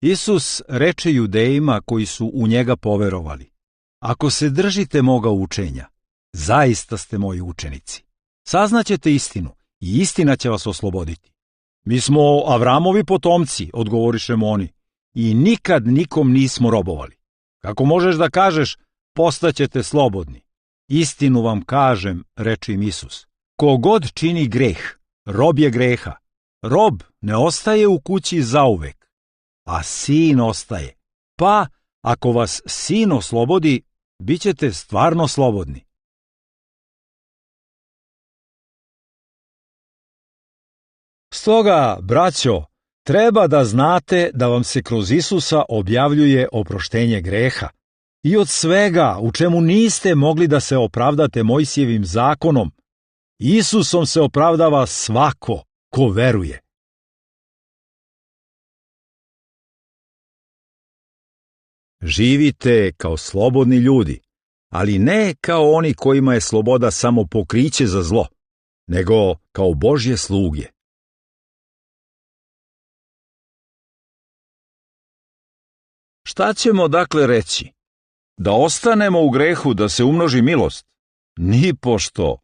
Isus reče Judejima koji su u njega poverovali: Ako se držite moga učenja, zaista ste moji učenici. Saznaćete istinu i istina će vas osloboditi. Mi smo Avramovi potomci, odgovorišemo oni, i nikad nikom nismo robovali. Kako možeš da kažeš, postaćete slobodni? Istinu vam kažem, reče im Isus. Ko god čini greh, rob je greha. Rob ne ostaje u kući zauvek, a sin ostaje. Pa, ako vas sin oslobodi, bit ćete stvarno slobodni. Stoga, braćo, treba da znate da vam se kroz Isusa objavljuje oproštenje greha i od svega u čemu niste mogli da se opravdate Mojsijevim zakonom, Isusom se opravdava svako ko veruje. Živite kao slobodni ljudi, ali ne kao oni kojima je sloboda samo pokriće za zlo, nego kao Božje sluge. Šta ćemo dakle reći? Da ostanemo u grehu da se umnoži milost? Nipošto.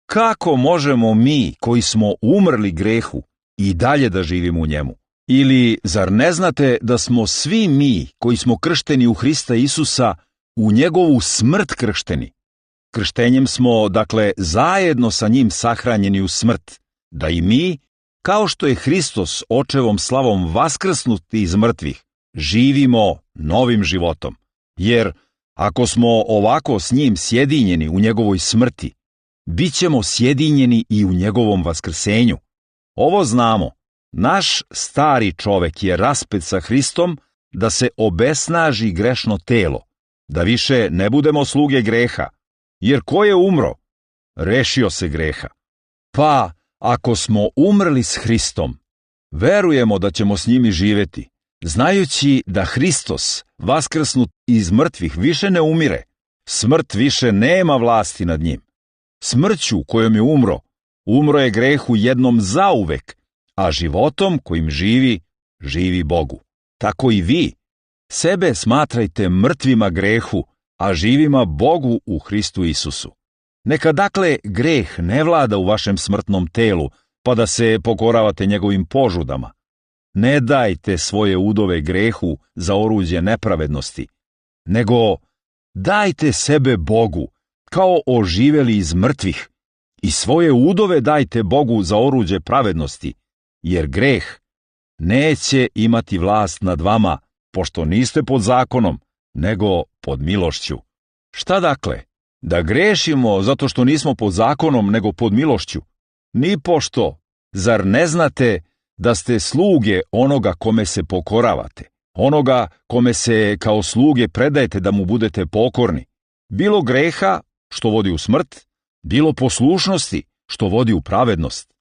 Kako možemo mi koji smo umrli grehu i dalje da živimo u njemu? Ili zar ne znate da smo svi mi koji smo kršteni u Hrista Isusa u njegovu smrt kršteni? Krštenjem smo, dakle, zajedno sa njim sahranjeni u smrt, da i mi, kao što je Hristos očevom slavom vaskrsnuti iz mrtvih, živimo novim životom. Jer ako smo ovako s njim sjedinjeni u njegovoj smrti, bit ćemo sjedinjeni i u njegovom vaskrsenju. Ovo znamo. Naš stari čovek je raspet sa Hristom da se obesnaži grešno telo, da više ne budemo sluge greha, jer ko je umro, rešio se greha. Pa, ako smo umrli s Hristom, verujemo da ćemo s njim živeti, znajući da Hristos, vaskrsnut iz mrtvih, više ne umire, smrt više nema vlasti nad njim. Smrću kojom je umro je grehu jednom zauvek, a životom kojim živi, živi Bogu. Tako i vi, sebe smatrajte mrtvima grehu, a živima Bogu u Hristu Isusu. Neka dakle greh ne vlada u vašem smrtnom telu, pa da se pokoravate njegovim požudama. Ne dajte svoje udove grehu za oruđe nepravednosti, nego dajte sebe Bogu, kao oživeli iz mrtvih, i svoje udove dajte Bogu za oruđe pravednosti, jer greh neće imati vlast nad vama, pošto niste pod zakonom, nego pod milošću. Šta dakle? Da grešimo zato što nismo pod zakonom, nego pod milošću? Nipošto. Zar ne znate da ste sluge onoga kome se pokoravate, onoga kome se kao sluge predajete da mu budete pokorni? Bilo greha, što vodi u smrt, bilo poslušnosti, što vodi u pravednost.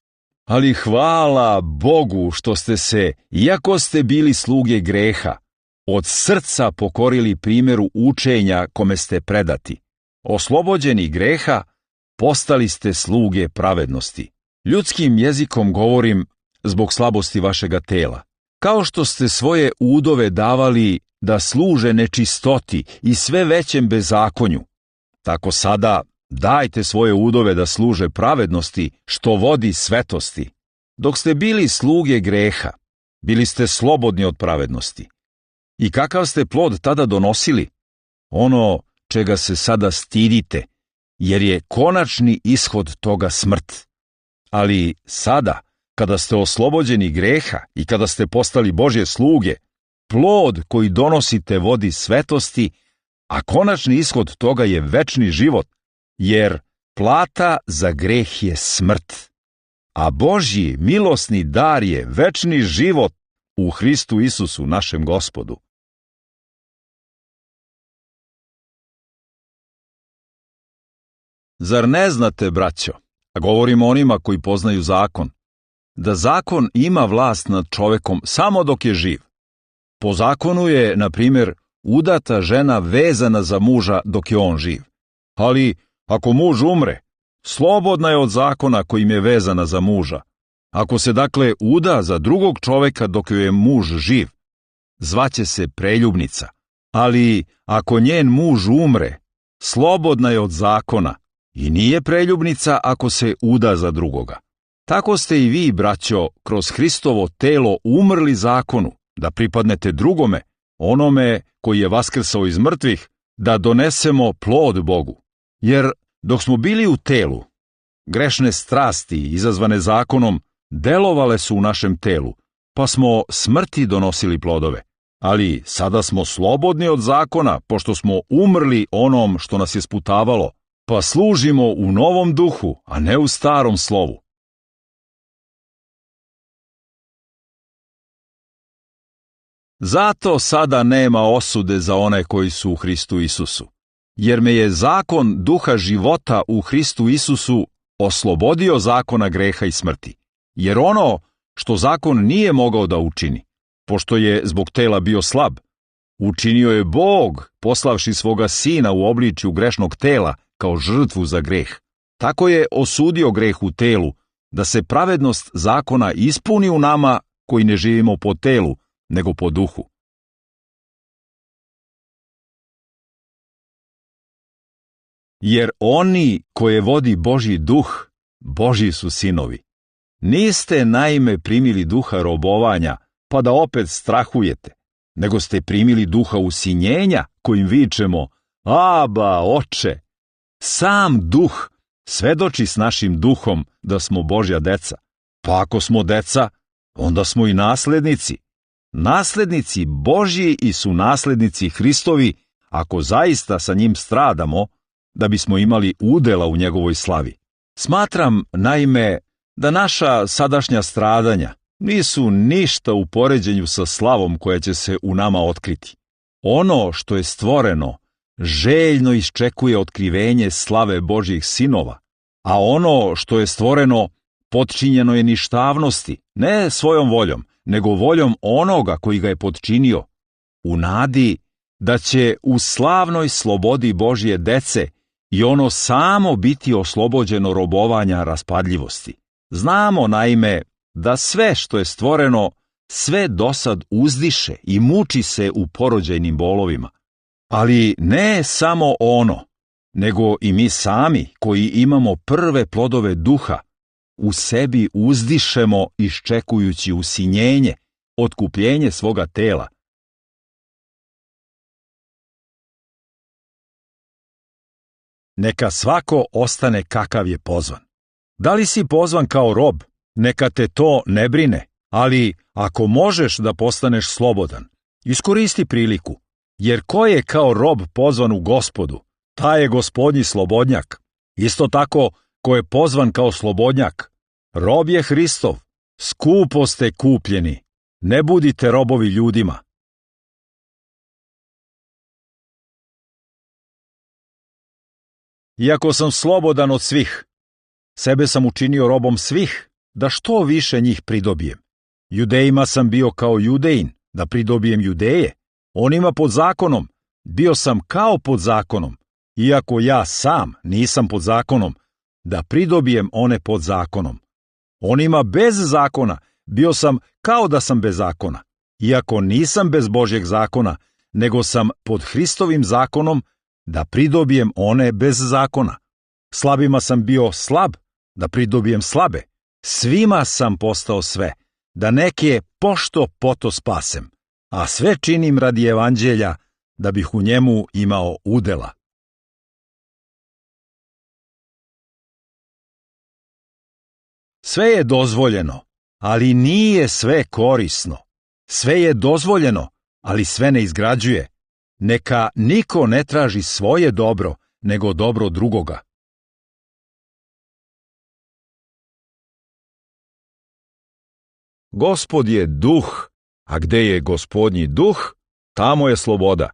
Ali hvala Bogu što ste se, iako ste bili sluge greha, od srca pokorili primjeru učenja kome ste predati. Oslobođeni greha, postali ste sluge pravednosti. Ljudskim jezikom govorim zbog slabosti vašega tela. Kao što ste svoje udove davali da služe nečistoti i sve većem bezakonju, tako sada dajte svoje udove da služe pravednosti, što vodi svetosti. Dok ste bili sluge greha, bili ste slobodni od pravednosti. I kakav ste plod tada donosili? Ono čega se sada stidite, jer je konačni ishod toga smrt. Ali sada, kada ste oslobođeni greha i kada ste postali Božje sluge, plod koji donosite vodi svetosti, a konačni ishod toga je večni život, jer plata za greh je smrt, a Božji milosni dar je večni život u Hristu Isusu našem Gospodu. Zar ne znate, braćo, a govorimo onima koji poznaju zakon, da zakon ima vlast nad čovekom samo dok je živ? Po zakonu je, na primjer, udata žena vezana za muža dok je on živ. Ali ako muž umre, slobodna je od zakona kojim je vezana za muža. Ako se dakle uda za drugog čoveka dok joj je muž živ, zvaće se preljubnica, ali ako njen muž umre, slobodna je od zakona i nije preljubnica ako se uda za drugoga. Tako ste i vi, braćo, kroz Hristovo telo umrli zakonu, da pripadnete drugome, onome koji je vaskrsao iz mrtvih, da donesemo plod Bogu. Jer dok smo bili u telu, grešne strasti izazvane zakonom delovale su u našem telu, pa smo smrti donosili plodove. Ali sada smo slobodni od zakona, pošto smo umrli onom što nas je sputavalo, pa služimo u novom duhu, a ne u starom slovu. Zato sada nema osude za one koji su u Hristu Isusu, jer me je zakon duha života u Hristu Isusu oslobodio zakona greha i smrti. Jer ono što zakon nije mogao da učini, pošto je zbog tela bio slab, učinio je Bog, poslavši svoga sina u obličju grešnog tela kao žrtvu za greh. Tako je osudio greh u telu, da se pravednost zakona ispuni u nama koji ne živimo po telu, nego po duhu. Jer oni koje vodi Božji duh, Božji su sinovi. Niste naime primili duha robovanja, pa da opet strahujete, nego ste primili duha usinjenja, kojim vičemo, Aba, Oče. Sam duh svedoči s našim duhom da smo Božja deca. Pa ako smo deca, onda smo i naslednici. Naslednici Božji i su naslednici Hristovi, ako zaista sa njim stradamo, da bismo imali udela u njegovoj slavi. Smatram, naime, da naša sadašnja stradanja nisu ništa u poređenju sa slavom koja će se u nama otkriti. Ono što je stvoreno željno iščekuje otkrivenje slave Božjih sinova, a ono što je stvoreno potčinjeno je ništavnosti, ne svojom voljom, nego voljom onoga koji ga je potčinio, u nadi da će u slavnoj slobodi Božje dece i ono samo biti oslobođeno robovanja raspadljivosti. Znamo, naime, da sve što je stvoreno, sve dosad uzdiše i muči se u porođajnim bolovima. Ali ne samo ono, nego i mi sami, koji imamo prve plodove duha, u sebi uzdišemo iščekujući usinjenje, otkupljenje svoga tela. Neka svako ostane kakav je pozvan. Da li si pozvan kao rob, neka te to ne brine, ali ako možeš da postaneš slobodan, iskoristi priliku, jer ko je kao rob pozvan u Gospodu, taj je Gospodnji slobodnjak. Isto tako, ko je pozvan kao slobodnjak, rob je Hristov, skupo ste kupljeni, ne budite robovi ljudima. Iako sam slobodan od svih, sebe sam učinio robom svih, da što više njih pridobijem. Judejima sam bio kao Judejin, da pridobijem Judeje. Onima pod zakonom, bio sam kao pod zakonom, iako ja sam nisam pod zakonom, da pridobijem one pod zakonom. Onima bez zakona, bio sam kao da sam bez zakona, iako nisam bez Božjeg zakona, nego sam pod Hristovim zakonom, da pridobijem one bez zakona. Slabima sam bio slab, da pridobijem slabe. Svima sam postao sve, da neke pošto poto spasem, a sve činim radi evanđelja, da bih u njemu imao udela. Sve je dozvoljeno, ali nije sve korisno. Sve je dozvoljeno, ali sve ne izgrađuje. Neka niko ne traži svoje dobro, nego dobro drugoga. Gospod je duh, a gde je Gospodnji duh, tamo je sloboda.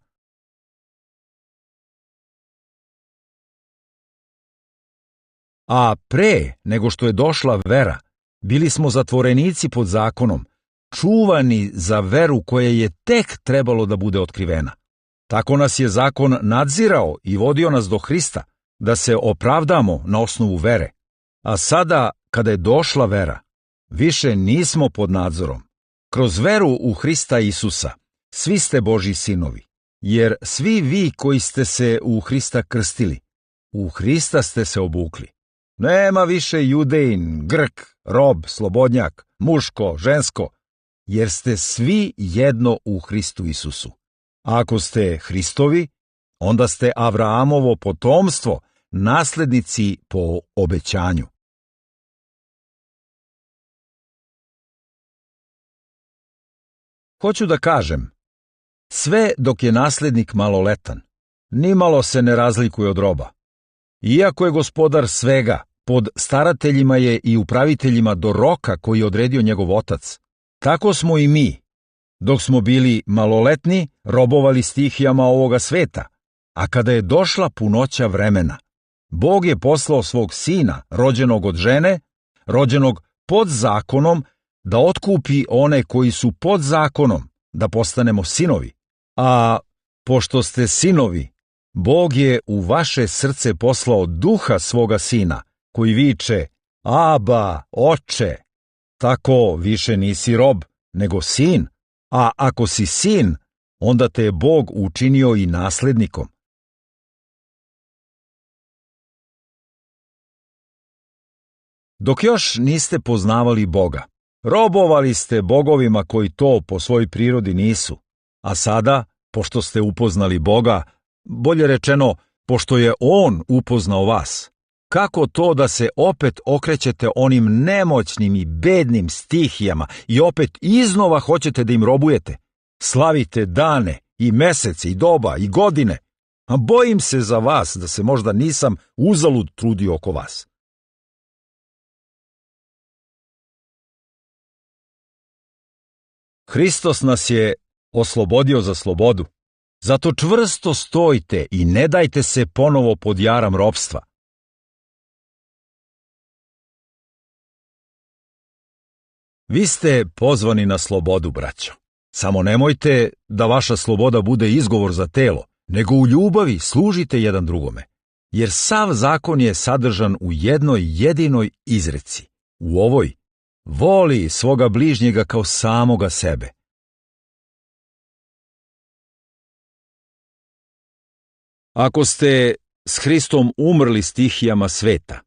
A pre nego što je došla vera, bili smo zatvorenici pod zakonom, čuvani za veru koja je tek trebalo da bude otkrivena. Tako nas je zakon nadzirao i vodio nas do Hrista, da se opravdamo na osnovu vere. A sada, kada je došla vera, više nismo pod nadzorom. Kroz veru u Hrista Isusa, svi ste Božji sinovi, jer svi vi koji ste se u Hrista krstili, u Hrista ste se obukli. Nema više Judejin, Grk, rob, slobodnjak, muško, žensko, jer ste svi jedno u Hristu Isusu. Ako ste Hristovi, onda ste Avraamovo potomstvo, naslednici po obećanju. Hoću da kažem, sve dok je naslednik maloletan, nimalo se ne razlikuje od roba. Iako je gospodar svega, pod starateljima je i upraviteljima do roka koji je odredio njegov otac. Tako smo i mi, dok smo bili maloletni, robovali stihijama ovoga sveta, a kada je došla punoća vremena, Bog je poslao svog sina, rođenog od žene, rođenog pod zakonom, da otkupi one koji su pod zakonom, da postanemo sinovi. A pošto ste sinovi, Bog je u vaše srce poslao duha svoga sina, koji viče: Aba, oče. Tako više nisi rob, nego sin, a ako si sin, onda te je Bog učinio i naslednikom. Dok još niste poznavali Boga, robovali ste bogovima koji to po svojoj prirodi nisu, a sada, pošto ste upoznali Boga, bolje rečeno, pošto je On upoznao vas, kako to da se opet okrećete onim nemoćnim i bednim stihijama i opet iznova hoćete da im robujete? Slavite dane i mesece i doba i godine, a bojim se za vas da se možda nisam uzalud trudio oko vas. Hristos nas je oslobodio za slobodu, zato čvrsto stojte i ne dajte se ponovo pod jaram ropstva. Vi ste pozvani na slobodu, braćo. Samo nemojte da vaša sloboda bude izgovor za telo, nego u ljubavi služite jedan drugome. Jer sav zakon je sadržan u jednoj jedinoj izreci, u ovoj: voli svoga bližnjega kao samoga sebe. Ako ste s Hristom umrli stihijama sveta,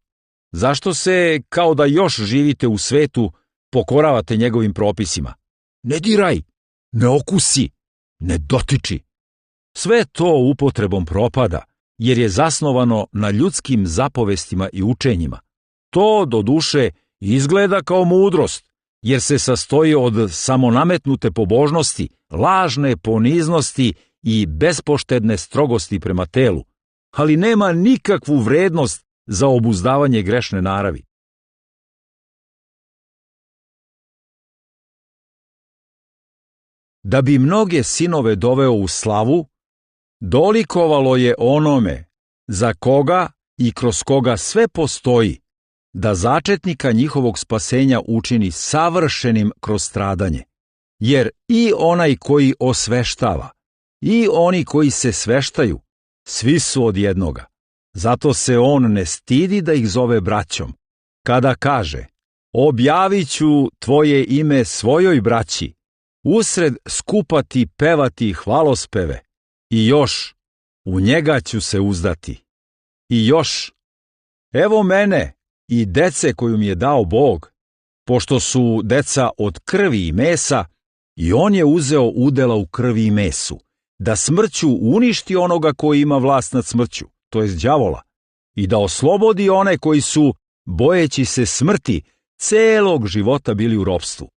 zašto se, kao da još živite u svetu, pokoravate njegovim propisima? Ne diraj, ne okusi, ne dotiči. Sve to upotrebom propada, jer je zasnovano na ljudskim zapovestima i učenjima. To, doduše, izgleda kao mudrost, jer se sastoji od samonametnute pobožnosti, lažne poniznosti i bespoštedne strogosti prema telu, ali nema nikakvu vrednost za obuzdavanje grešne naravi. Da bi mnoge sinove doveo u slavu, dolikovalo je onome za koga i kroz koga sve postoji, da začetnika njihovog spasenja učini savršenim kroz stradanje. Jer i onaj koji osveštava, i oni koji se sveštaju, svi su od jednoga. Zato se on ne stidi da ih zove braćom, kada kaže: objavit ću tvoje ime svojoj braći, usred skupa ti pevati hvalospeve, i još, u njega ću se uzdati. I još, evo mene i dece koju mi je dao Bog, pošto su deca od krvi i mesa, i on je uzeo udela u krvi i mesu, da smrću uništi onoga koji ima vlast nad smrću, to jest đavola, i da oslobodi one koji su, bojeći se smrti, celog života bili u ropstvu.